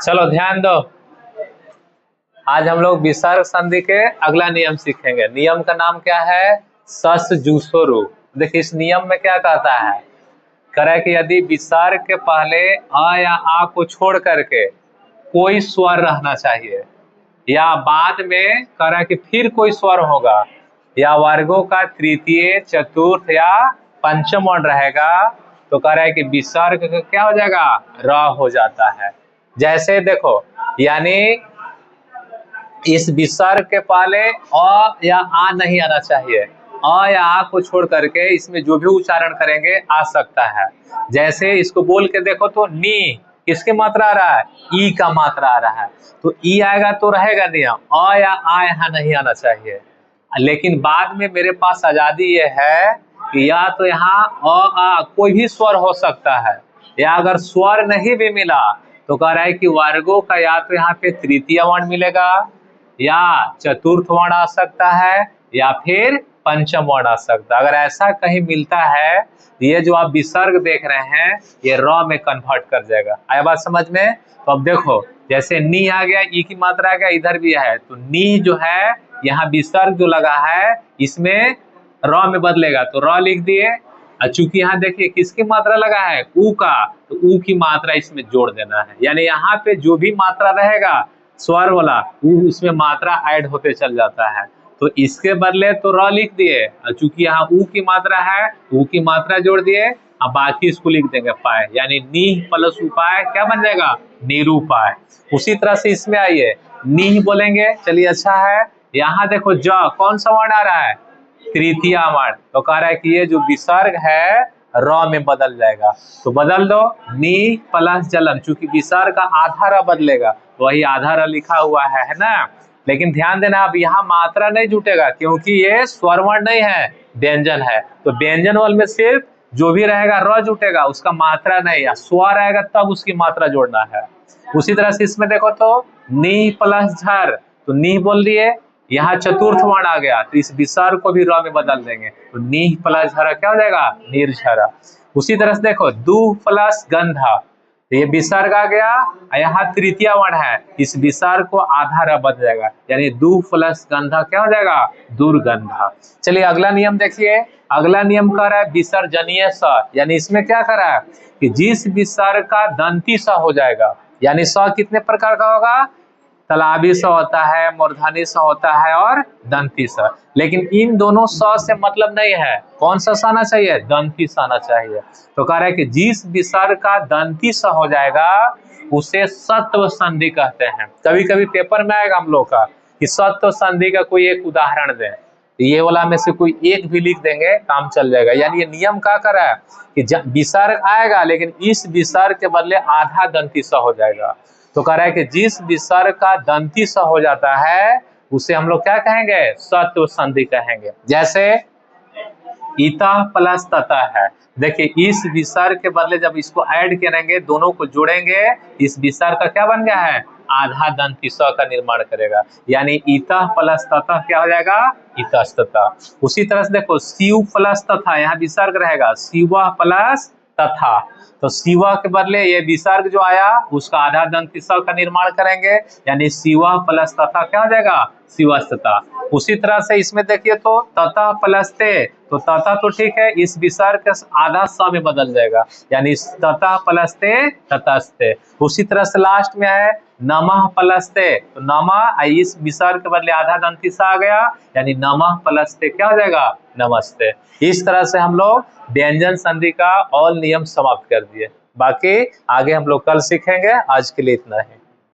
चलो ध्यान दो, आज हम लोग विसर्ग संधि के अगला नियम सीखेंगे। नियम का नाम क्या है? सस जूसो रु। देखिए इस नियम में क्या कहता है, कह रहा है कि यदि विसर्ग के पहले अ या आ को छोड़ करके कोई स्वर रहना चाहिए, या बाद में कह रहा है कि फिर कोई स्वर होगा, या वर्गों का तृतीय चतुर्थ या पंचम वर्ण रहेगा, तो कह रहा है कि विसर्ग का क्या हो जाएगा? र हो जाता है। जैसे देखो, यानी इस विसर्ग के पहले अ या आ नहीं आना चाहिए, अ या आ को छोड़ करके इसमें जो भी उच्चारण करेंगे आ सकता है। जैसे इसको बोल के देखो तो नी, किसकी मात्रा आ रहा है? ई का मात्रा आ रहा है, तो ई आएगा तो रहेगा नियम, अ या आ यहाँ नहीं आना चाहिए। लेकिन बाद में मेरे पास आजादी ये है कि या तो यहाँ अ आ कोई भी स्वर हो सकता है, या अगर स्वर नहीं भी मिला तो कह रहा है कि वर्गों का या तो यहाँ पे तृतीय वर्ण मिलेगा, या चतुर्थ वर्ण आ सकता है, या फिर पंचम वर्ण आ सकता है। अगर ऐसा कहीं मिलता है, ये जो आप विसर्ग देख रहे हैं ये र में कन्वर्ट कर जाएगा। आया बात समझ में? तो अब देखो, जैसे नी आ गया, ई की मात्रा आ गया, इधर भी है, तो नी जो है यहाँ विसर्ग जो लगा है इसमें र में बदलेगा, तो र लिख दिए। चूंकि यहाँ देखिए किसकी मात्रा लगा है? ऊ का, तो ऊ की मात्रा इसमें जोड़ देना है। यानी यहाँ पे जो भी मात्रा रहेगा स्वर वाला, उसमें मात्रा ऐड होते चल जाता है। तो इसके बदले तो र लिख दिए, चूंकि यहाँ ऊ की मात्रा है, ऊ की मात्रा जोड़ दिए, अब बाकी इसको लिख देंगे पाए, यानी नी प्लस उपाय क्या बन जाएगा? निरूपाय। उसी तरह से इसमें आइए, नी बोलेंगे, चलिए अच्छा है। यहाँ देखो ज कौन सा वर्ण आ रहा है? तृतीय वर्ण, तो कह रहा है कि ये जो विसर्ग है र में बदल जाएगा, तो बदल दो, नी प्लस जलम, चूंकि विसर्ग का आधा र बदलेगा, वही आधा र लिखा हुआ है ना। लेकिन ध्यान देना, अब यहाँ मात्रा नहीं जुटेगा क्योंकि ये स्वर वर्ण नहीं है, व्यंजन है। तो व्यंजन वर्ण में सिर्फ जो भी रहेगा र जुटेगा, उसका मात्रा नहीं, स्वर आएगा तब उसकी मात्रा जोड़ना है। उसी तरह से इसमें देखो तो नी प्लस झर, तो नी बोल दिए, यहाँ चतुर्थ वर्ण आ गया, तो इस विसर्ग को भी र में बदल देंगे, तो नी प्लस झरा क्या हो जाएगा? निर्झरा। उसी तरह से देखो दू प्लस गंधा, तो ये विसर्ग आ गया, यहाँ तृतीय वर्ण है, इस विसर्ग को आधा र बदल जाएगा, यानी दू प्लस गंधा क्या हो जाएगा? दुर्गंधा। चलिए अगला नियम देखिए। अगला नियम कह रहा है विसर्जनीय स, यानी इसमें क्या कर रहा है कि जिस विसर्ग का दंती स हो जाएगा, यानी स कितने प्रकार का होगा? तालाबी स होता है, मूर्धनी स होता है और दंती स। लेकिन इन दोनों स से मतलब नहीं है, कौन सा स आना चाहिए? दंती स आना चाहिए। तो कह रहा है कि जिस विसर्ग का दंती स हो जाएगा उसे सत्व संधि कहते हैं। कभी कभी पेपर में आएगा हम लोग का कि सत्व संधि का कोई एक उदाहरण दें, ये वाला में से कोई एक भी लिख देंगे, काम चल जाएगा। यानी ये नियम क्या कर रहा है कि विसर्ग आएगा लेकिन इस विसर्ग के बदले आधा दंती स हो जाएगा। तो कह रहा है कि जिस विसर्ग का दंती स हो जाता है उसे हम लोग क्या कहेंगे? सत्व संधि कहेंगे। जैसे इतः प्लस ततः है, देखिए इस विसर्ग के बदले जब इसको ऐड करेंगे, दोनों को जोड़ेंगे, इस विसर्ग का क्या बन गया है? आधा दंती स का निर्माण करेगा, यानी इतः प्लस ततः क्या हो जाएगा? इतस्ततः। उसी तरह से देखो शिव प्लस तथा, यहाँ विसर्ग रहेगा, शिव प्लस तथा, तो शिव के बदले ये विसर्ग जो आया उसका आधा दंती स का निर्माण करेंगे, यानी शिव प्लस तथा क्या हो जाएगा? शिवस्तता। उसी तरह से इसमें देखिए तो ततः प्लस ते, तो ततः तो ठीक है, इस विसर्ग के आधा स में बदल जाएगा, यानी ततः प्लस ते ततस्ते। उसी तरह से लास्ट में है नमः प्लस ते, तो नमः इस विसर्ग के बदले आधा दंती स आ गया, यानी नमः प्लस ते क्या हो जाएगा? नमस्ते। इस तरह से हम लोग व्यंजन संधि का ऑल नियम समाप्त कर दिए। बाकी आगे हम लोग कल सीखेंगे। आज के लिए इतना ही।